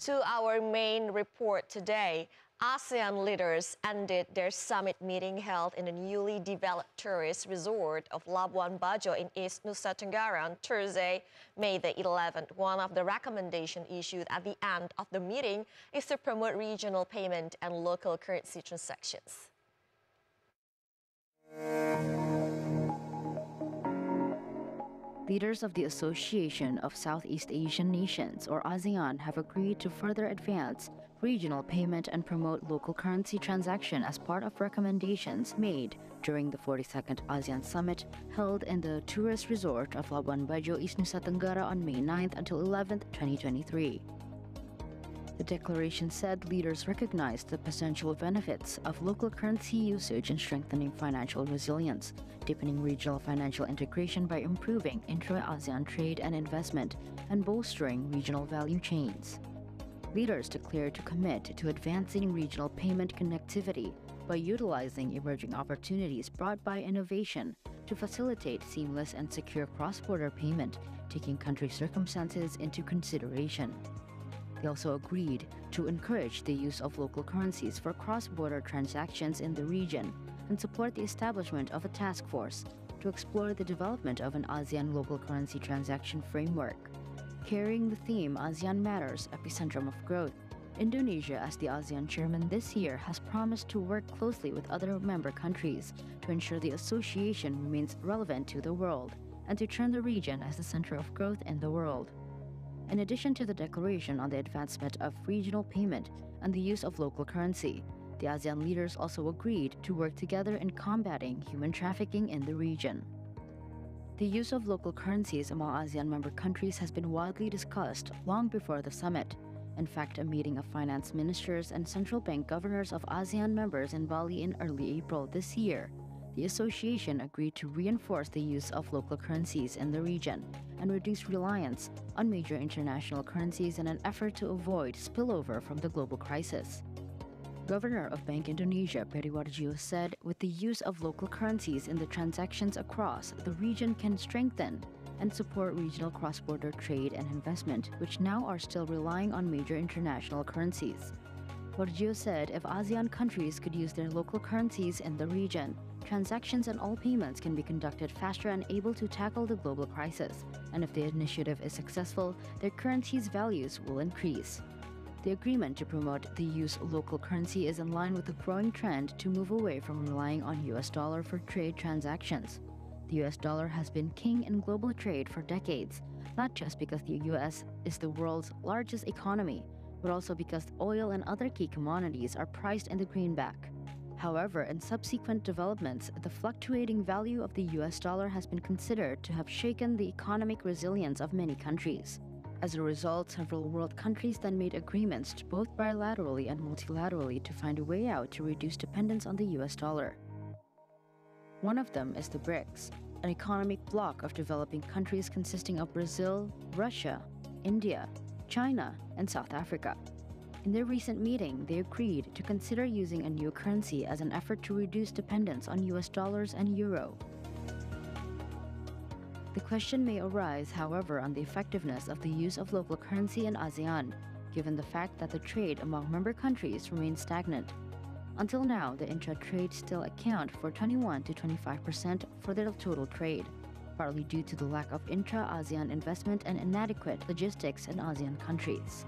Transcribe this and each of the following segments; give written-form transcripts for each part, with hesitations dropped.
To our main report today, ASEAN leaders ended their summit meeting held in the newly developed tourist resort of Labuan Bajo in East Nusa Tenggara on Thursday, May the 11th. One of the recommendations issued at the end of the meeting is to promote regional payment and local currency transactions. Leaders of the Association of Southeast Asian Nations, or ASEAN, have agreed to further advance regional payment and promote local currency transaction as part of recommendations made during the 42nd ASEAN Summit held in the tourist resort of Labuan Bajo, East Nusa Tenggara on May 9th until 11th, 2023. The declaration said leaders recognized the potential benefits of local currency usage in strengthening financial resilience, deepening regional financial integration by improving intra-ASEAN trade and investment, and bolstering regional value chains. Leaders declared to commit to advancing regional payment connectivity by utilizing emerging opportunities brought by innovation to facilitate seamless and secure cross-border payment, taking country circumstances into consideration. They also agreed to encourage the use of local currencies for cross-border transactions in the region and support the establishment of a task force to explore the development of an ASEAN local currency transaction framework. Carrying the theme ASEAN Matters, Epicentrum of Growth, Indonesia, as the ASEAN chairman this year, has promised to work closely with other member countries to ensure the association remains relevant to the world and to turn the region as the center of growth in the world. In addition to the declaration on the advancement of regional payment and the use of local currency, the ASEAN leaders also agreed to work together in combating human trafficking in the region. The use of local currencies among ASEAN member countries has been widely discussed long before the summit. In fact, a meeting of finance ministers and central bank governors of ASEAN members in Bali in early April this year, the association agreed to reinforce the use of local currencies in the region and reduce reliance on major international currencies in an effort to avoid spillover from the global crisis. Governor of Bank Indonesia, Periwarjo, said with the use of local currencies in the transactions across, the region can strengthen and support regional cross-border trade and investment, which now are still relying on major international currencies. Warjo said if ASEAN countries could use their local currencies in the region, transactions and all payments can be conducted faster and able to tackle the global crisis. And if the initiative is successful, their currency's values will increase. The agreement to promote the use of local currency is in line with the growing trend to move away from relying on US dollar for trade transactions. The US dollar has been king in global trade for decades, not just because the US is the world's largest economy, but also because oil and other key commodities are priced in the greenback. However, in subsequent developments, the fluctuating value of the US dollar has been considered to have shaken the economic resilience of many countries. As a result, several world countries then made agreements both bilaterally and multilaterally to find a way out to reduce dependence on the US dollar. One of them is the BRICS, an economic bloc of developing countries consisting of Brazil, Russia, India, China, and South Africa. In their recent meeting, they agreed to consider using a new currency as an effort to reduce dependence on US dollars and euro. The question may arise, however, on the effectiveness of the use of local currency in ASEAN, given the fact that the trade among member countries remains stagnant. Until now, the intra-trade still account for 21 to 25% for their total trade, partly due to the lack of intra-ASEAN investment and inadequate logistics in ASEAN countries.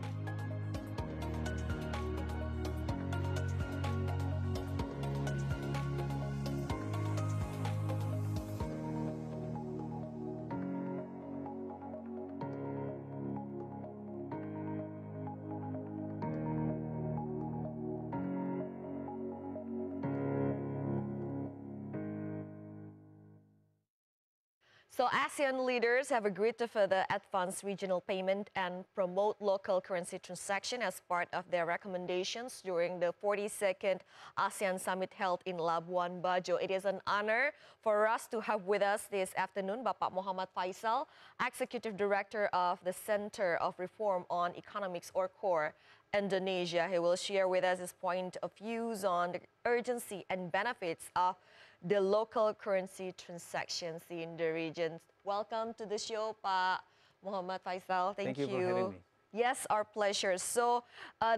So ASEAN leaders have agreed to further advance regional payment and promote local currency transaction as part of their recommendations during the 42nd ASEAN Summit held in Labuan Bajo. It is an honor for us to have with us this afternoon Bapak Mohammad Faisal, Executive Director of the Center of Reform on Economics or CORE Indonesia. He will share with us his point of views on the urgency and benefits of the local currency transactions in the region. Welcome to the show, Pak Mohammad Faisal. Thank you for having me. Yes, our pleasure. So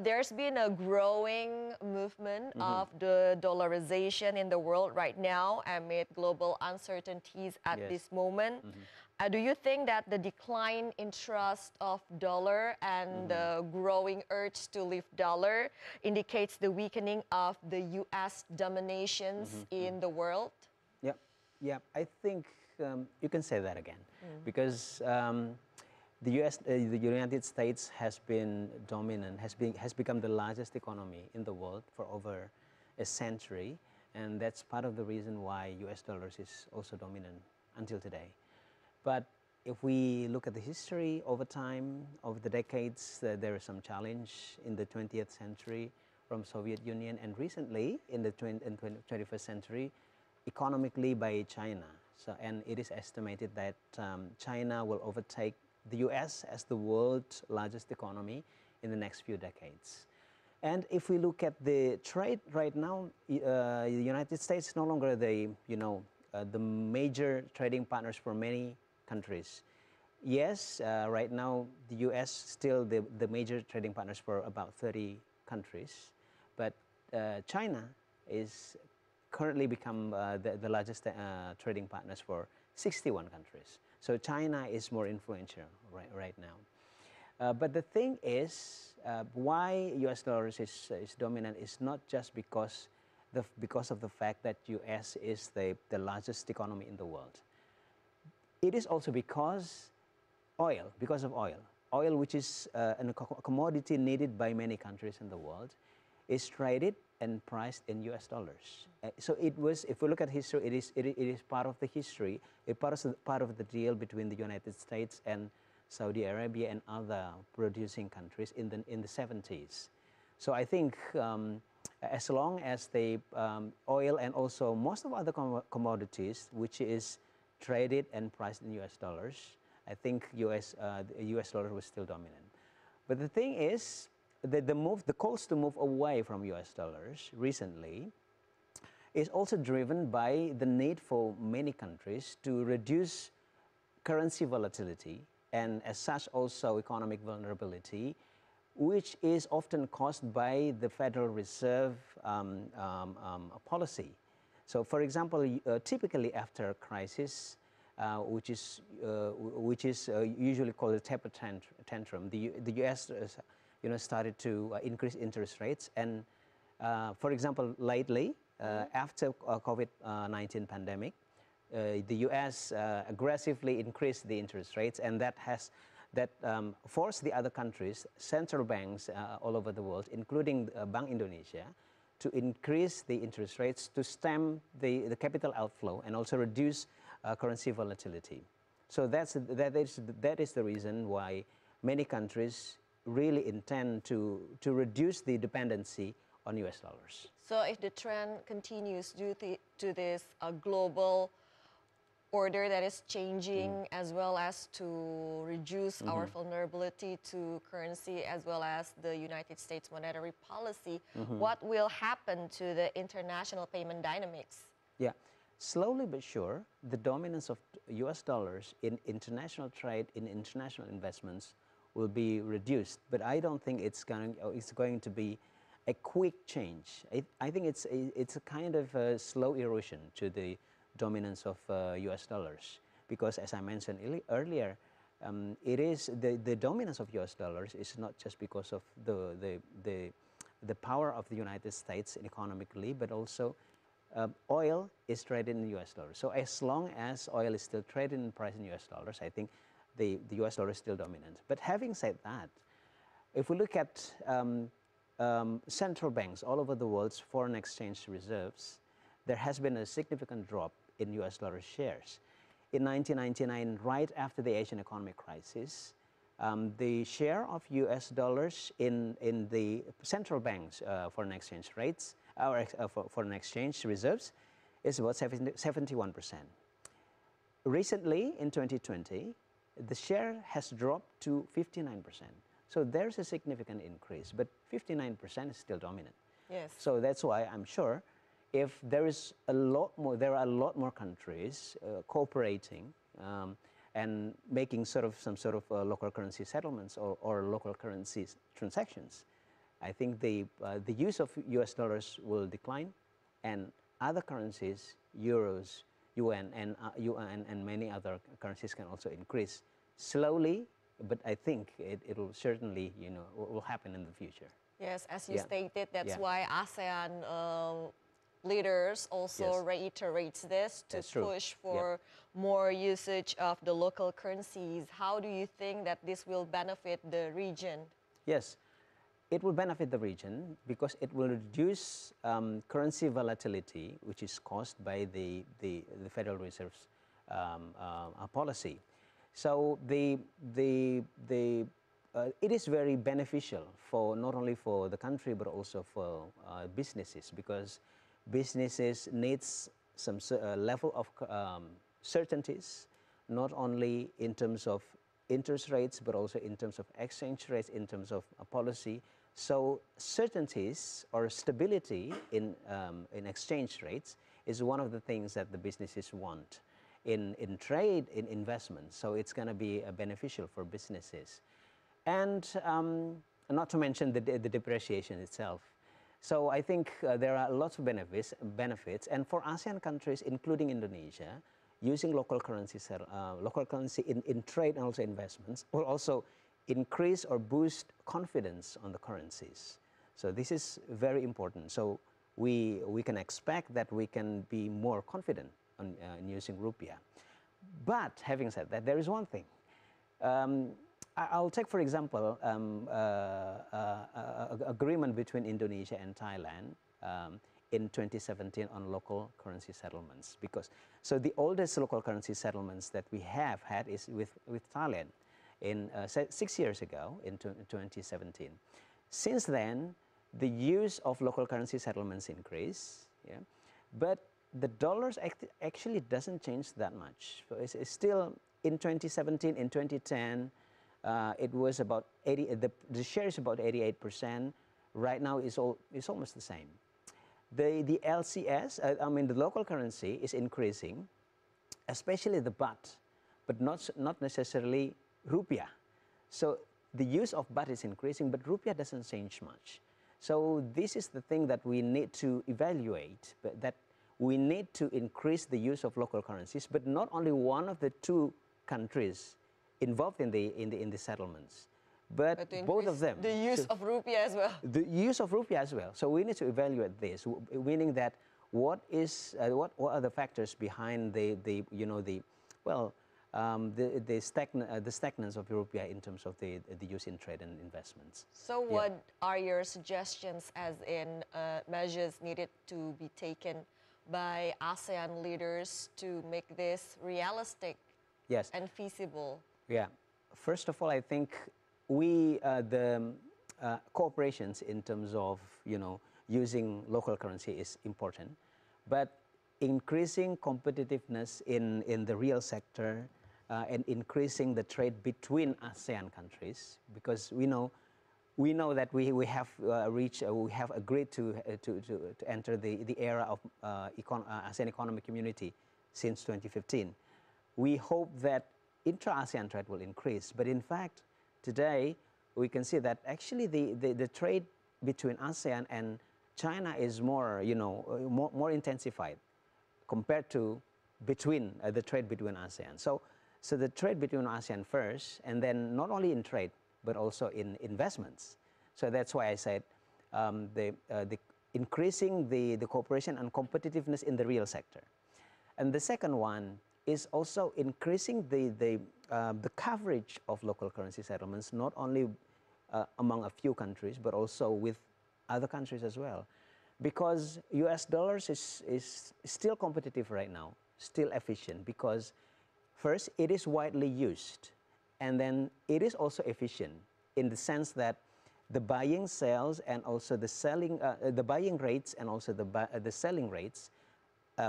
there's been a growing movement of the dollarization in the world right now amid global uncertainties at Yes. this moment. Do you think that the decline in trust of dollar and the growing urge to leave dollar indicates the weakening of the U.S. dominations in the world? Yep, yep. I think you can say that again, because the U.S., the United States has been dominant, has become the largest economy in the world for over a century, and that's part of the reason why U.S. dollars is also dominant until today. But if we look at the history over time, over the decades, there is some challenge in the 20th century from Soviet Union, and recently in the 21st century, economically by China. So, and it is estimated that China will overtake the US as the world's largest economy in the next few decades. And if we look at the trade right now, the United States is no longer the, the major trading partners for many countries. Yes, right now the US still the major trading partners for about 30 countries, but China is currently become the largest trading partners for 61 countries. So China is more influential right now. But the thing is, why US dollars is dominant is not just because of the fact that US is the largest economy in the world. It is also because of oil. Oil, which is a commodity needed by many countries in the world, is traded and priced in US dollars. So it was, if we look at history, it is part of the history, part of the deal between the United States and Saudi Arabia and other producing countries in the 70s. So I think as long as the oil and also most of other commodities, which is traded and priced in US dollars, I think the US dollar was still dominant. But the thing is, the calls to move away from US dollars recently is also driven by the need for many countries to reduce currency volatility and as such also economic vulnerability, which is often caused by the Federal Reserve policy. So for example, typically after a crisis, which is usually called a taper tantrum, the US started to increase interest rates. And for example, lately, after COVID-19 pandemic, the US aggressively increased the interest rates, and that forced the other countries, central banks all over the world, including Bank Indonesia, to increase the interest rates to stem the capital outflow and also reduce currency volatility. So that is the reason why many countries really intend to reduce the dependency on US dollars. So if the trend continues due to this global order that is changing, as well as to reduce our vulnerability to currency, as well as the United States monetary policy, what will happen to the international payment dynamics? Yeah, slowly but sure, the dominance of US dollars in international trade, in international investments will be reduced. But I don't think it's going to be a quick change. I think it's a kind of a slow erosion to the dominance of US dollars, because as I mentioned earlier, it is the dominance of US dollars is not just because of the power of the United States economically, but also oil is traded in US dollars. So as long as oil is still traded and priced in US dollars, I think the US dollar is still dominant. But having said that, if we look at central banks all over the world's foreign exchange reserves, there has been a significant drop in US dollar shares. In 1999, right after the Asian economic crisis, the share of US dollars in the central banks foreign exchange rates, or foreign exchange reserves, is about 71%. Recently, in 2020, the share has dropped to 59%. So there's a significant increase, but 59% is still dominant. Yes. So that's why I'm sure if there are a lot more countries cooperating and making some sort of local currency settlements or local currencies transactions, I think the use of US dollars will decline, and other currencies, euros, yuan, and many other currencies can also increase slowly, but I think it will certainly, will happen in the future. Yes, as you stated, that's why ASEAN leaders also reiterates this to push for more usage of the local currencies. How do you think that this will benefit the region? Yes, it will benefit the region because it will reduce currency volatility, which is caused by the Federal Reserve's policy. So it is very beneficial for not only for the country but also for businesses, because businesses needs some level of certainties, not only in terms of interest rates but also in terms of exchange rates, in terms of policy. So certainties or stability in exchange rates is one of the things that the businesses want in trade, in investment. So it's going to be beneficial for businesses, and not to mention the depreciation itself. So I think there are lots of benefits, and for ASEAN countries, including Indonesia, using local currency in trade and also investments will also increase or boost confidence on the currencies. So this is very important. So we can expect that we can be more confident on in using rupiah. But having said that, there is one thing. I'll take, for example, agreement between Indonesia and Thailand in 2017 on local currency settlements. So the oldest local currency settlements that we have had is with Thailand in 6 years ago in 2017. Since then, the use of local currency settlements increased, but the dollars actually doesn't change that much. It's still in 2017, in 2010, it was about 80. The share is about 88%. Right now, it's almost the same. The LCS, the local currency is increasing, especially the baht, but not necessarily rupiah. So the use of baht is increasing, but rupiah doesn't change much. So this is the thing that we need to evaluate, but that we need to increase the use of local currencies, but not only one of the two countries involved in the settlements, but both of them. The use of rupiah as well. The use of rupiah as well. So we need to evaluate this, meaning that what are the factors behind the stagnance of rupiah in terms of the use in trade and investments. So what are your suggestions as in measures needed to be taken by ASEAN leaders to make this realistic and feasible? Yeah. First of all, I think the cooperations in terms of using local currency is important, but increasing competitiveness in the real sector and increasing the trade between ASEAN countries, because we know that we have agreed to enter the era of ASEAN Economic Community since 2015. We hope that intra-ASEAN trade will increase, but in fact, today we can see that actually the trade between ASEAN and China is more intensified compared to the trade between ASEAN. So the trade between ASEAN first, and then not only in trade but also in investments. So that's why I said increasing the cooperation and competitiveness in the real sector. And the second one is also increasing the coverage of local currency settlements, not only among a few countries, but also with other countries as well. Because US dollars is still competitive right now, still efficient, because first, it is widely used, and then it is also efficient in the sense that the buying, sales, and also the selling, the buying rates and also the selling rates,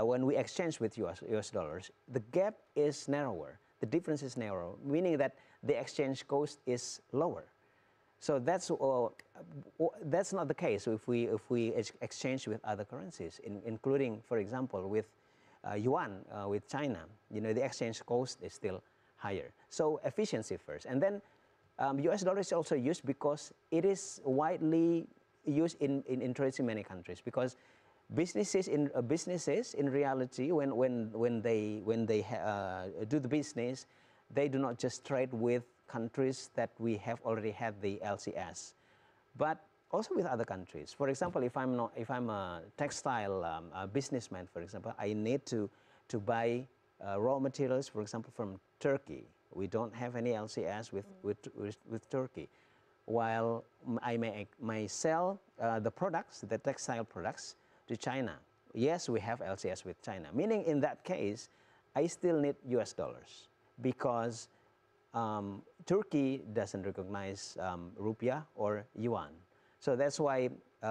when we exchange with US dollars, the gap is narrower, the difference is narrower, meaning that the exchange cost is lower. So that's not the case if we exchange with other currencies, including, for example, with yuan with China. The exchange cost is still higher. So efficiency first, and then US dollar is also used because it is widely used in trades in many countries, because businesses in reality, when they do the business, they do not just trade with countries that we have already had the LCS, but also with other countries. For example, if I'm a textile businessman, for example, I need to buy raw materials, for example, from Turkey. We don't have any LCS with Turkey, while I may sell the products, the textile products, to China. Yes, we have LCS with China, meaning in that case, I still need US dollars, because Turkey doesn't recognize rupiah or yuan. So that's why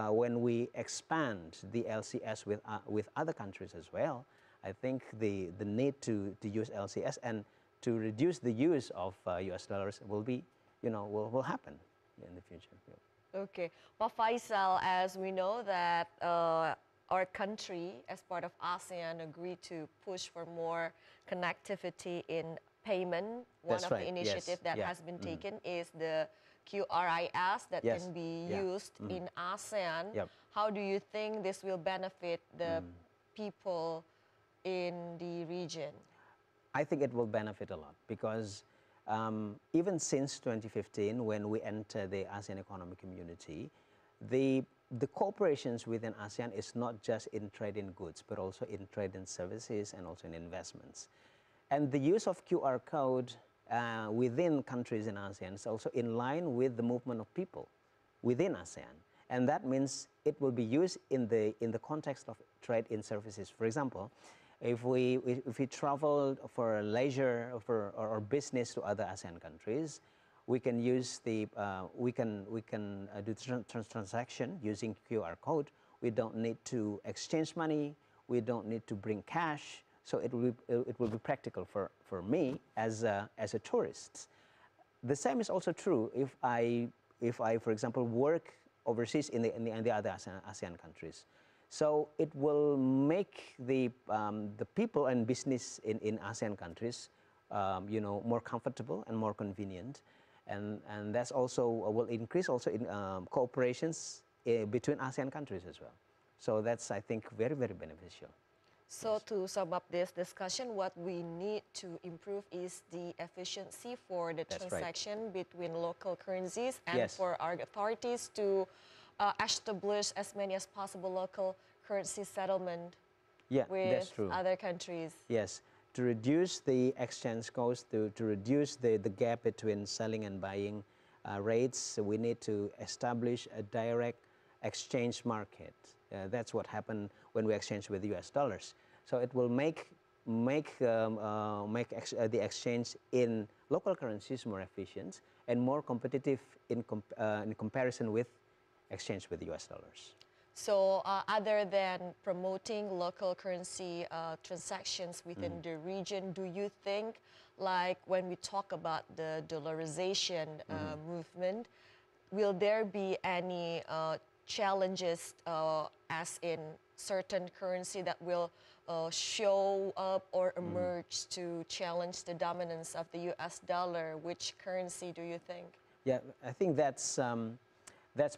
when we expand the LCS with other countries as well, I think the need to use LCS and to reduce the use of US dollars will be, will happen in the future. Okay, Pak Faisal, as we know that our country, as part of ASEAN, agreed to push for more connectivity in payment. One of the initiatives that has been taken is the QRIS that can be used in ASEAN. How do you think this will benefit the people in the region? I think it will benefit a lot, because even since 2015, when we entered the ASEAN Economic Community, the cooperations within ASEAN is not just in trade in goods, but also in trade in services and also in investments. And the use of QR code within countries in ASEAN is also in line with the movement of people within ASEAN. And that means it will be used in the context of trade in services. For example, if we travel for leisure or business to other ASEAN countries, we can use the we can do transaction using QR code. We don't need to exchange money. We don't need to bring cash. So it will be practical for me as a tourist. The same is also true if I for example work overseas in the other ASEAN countries. So it will make the people and business in ASEAN countries more comfortable and more convenient, and that's also will increase also in cooperations between ASEAN countries as well. So that's, I think, very, very beneficial. So to sum up this discussion, what we need to improve is the efficiency for the transaction between local currencies, and for our authorities to establish as many as possible local currency settlement with other countries. Yes, to reduce the exchange cost, to reduce the gap between selling and buying rates, we need to establish a direct exchange market. That's what happened when we exchange with US dollars. So it will make the exchange in local currencies more efficient and more competitive in comparison with exchange with US dollars. So other than promoting local currency transactions within the region, do you think, like when we talk about the dollarization movement, will there be any challenges as in certain currency that will show up or emerge to challenge the dominance of the US dollar? Which currency do you think? Yeah, I think that's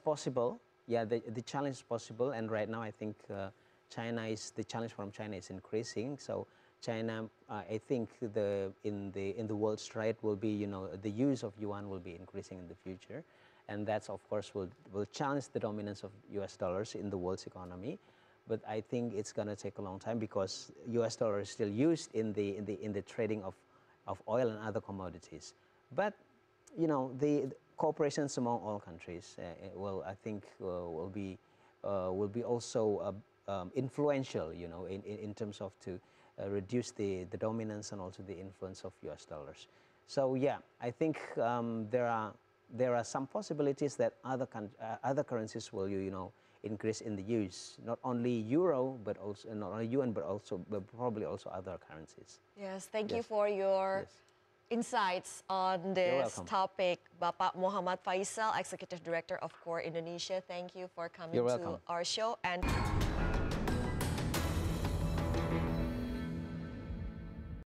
possible. Yeah, the challenge is possible, and right now I think the challenge from China is increasing. So China, I think in the world trade will be, the use of yuan will be increasing in the future, and that's of course will challenge the dominance of US dollars in the world's economy. But I think it's going to take a long time, because US dollar is still used in the trading of oil and other commodities. But the cooperations among all countries I think will be also influential, in terms of to reduce the dominance and also the influence of US dollars. So yeah, I think there are some possibilities that other currencies will increase in the use, not only euro, but also not only yuan, but probably also other currencies. Yes, thank you for your insights on this topic. Bapak Mohammad Faisal, Executive Director of CORE Indonesia, thank you for coming to our show. And